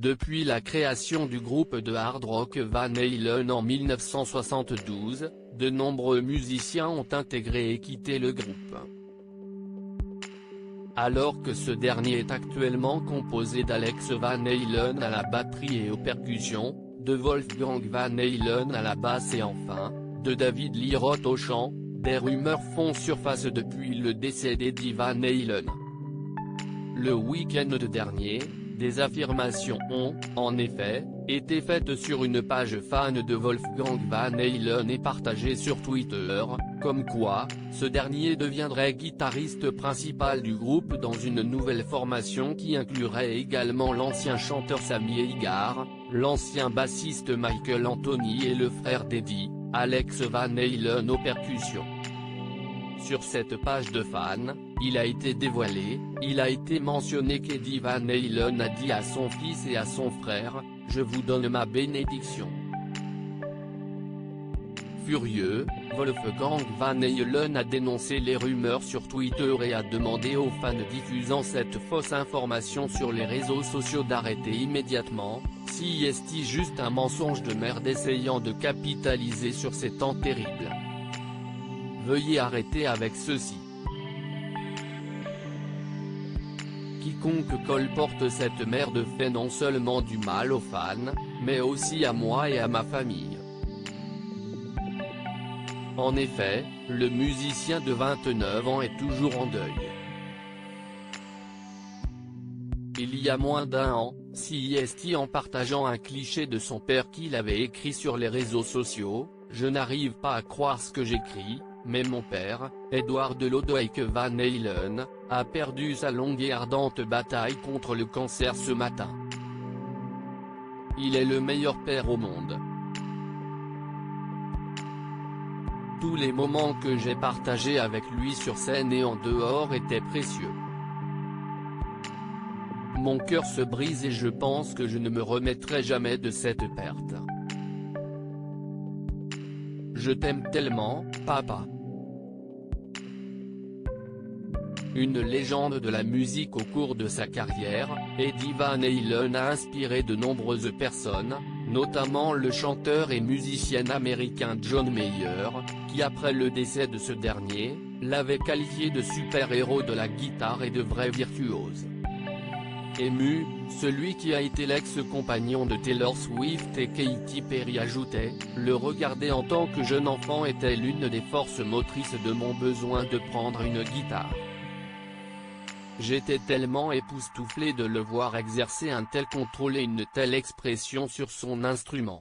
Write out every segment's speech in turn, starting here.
Depuis la création du groupe de hard rock Van Halen en 1972, de nombreux musiciens ont intégré et quitté le groupe. Alors que ce dernier est actuellement composé d'Alex Van Halen à la batterie et aux percussions, de Wolfgang Van Halen à la basse et enfin, de David Lee Roth au chant, des rumeurs font surface depuis le décès d'Eddie Van Halen. Le week-end dernier, des affirmations ont, en effet, été faites sur une page fan de Wolfgang Van Halen et partagées sur Twitter, comme quoi, ce dernier deviendrait guitariste principal du groupe dans une nouvelle formation qui inclurait également l'ancien chanteur Sammy Hagar, l'ancien bassiste Michael Anthony et le frère d'Eddie, Alex Van Halen aux percussions. Sur cette page de fans, il a été dévoilé, il a été mentionné qu'Eddie Van Halen a dit à son fils et à son frère, « Je vous donne ma bénédiction ». Furieux, Wolfgang Van Halen a dénoncé les rumeurs sur Twitter et a demandé aux fans diffusant cette fausse information sur les réseaux sociaux d'arrêter immédiatement, si est juste un mensonge de merde essayant de capitaliser sur ces temps terribles. Veuillez arrêter avec ceci. Quiconque colporte cette merde fait non seulement du mal aux fans, mais aussi à moi et à ma famille. En effet, le musicien de 29 ans est toujours en deuil. Il y a moins d'un an, CIST en partageant un cliché de son père qu'il avait écrit sur les réseaux sociaux, « Je n'arrive pas à croire ce que j'écris, mais mon père, Edward Lodewijk Van Halen, a perdu sa longue et ardente bataille contre le cancer ce matin. Il est le meilleur père au monde. Tous les moments que j'ai partagés avec lui sur scène et en dehors étaient précieux. Mon cœur se brise et je pense que je ne me remettrai jamais de cette perte. Je t'aime tellement, papa. » Une légende de la musique au cours de sa carrière, Eddie Van Halen a inspiré de nombreuses personnes, notamment le chanteur et musicien américain John Mayer, qui après le décès de ce dernier, l'avait qualifié de super-héros de la guitare et de vrai virtuose. Ému, celui qui a été l'ex-compagnon de Taylor Swift et Katy Perry ajoutait, « Le regarder en tant que jeune enfant était l'une des forces motrices de mon besoin de prendre une guitare. J'étais tellement époustouflé de le voir exercer un tel contrôle et une telle expression sur son instrument.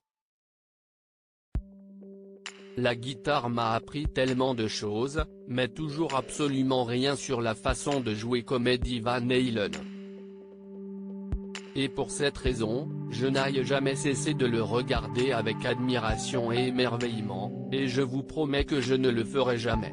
La guitare m'a appris tellement de choses, mais toujours absolument rien sur la façon de jouer comme Eddie Van Halen. Et pour cette raison, je n'ai jamais cessé de le regarder avec admiration et émerveillement, et je vous promets que je ne le ferai jamais. »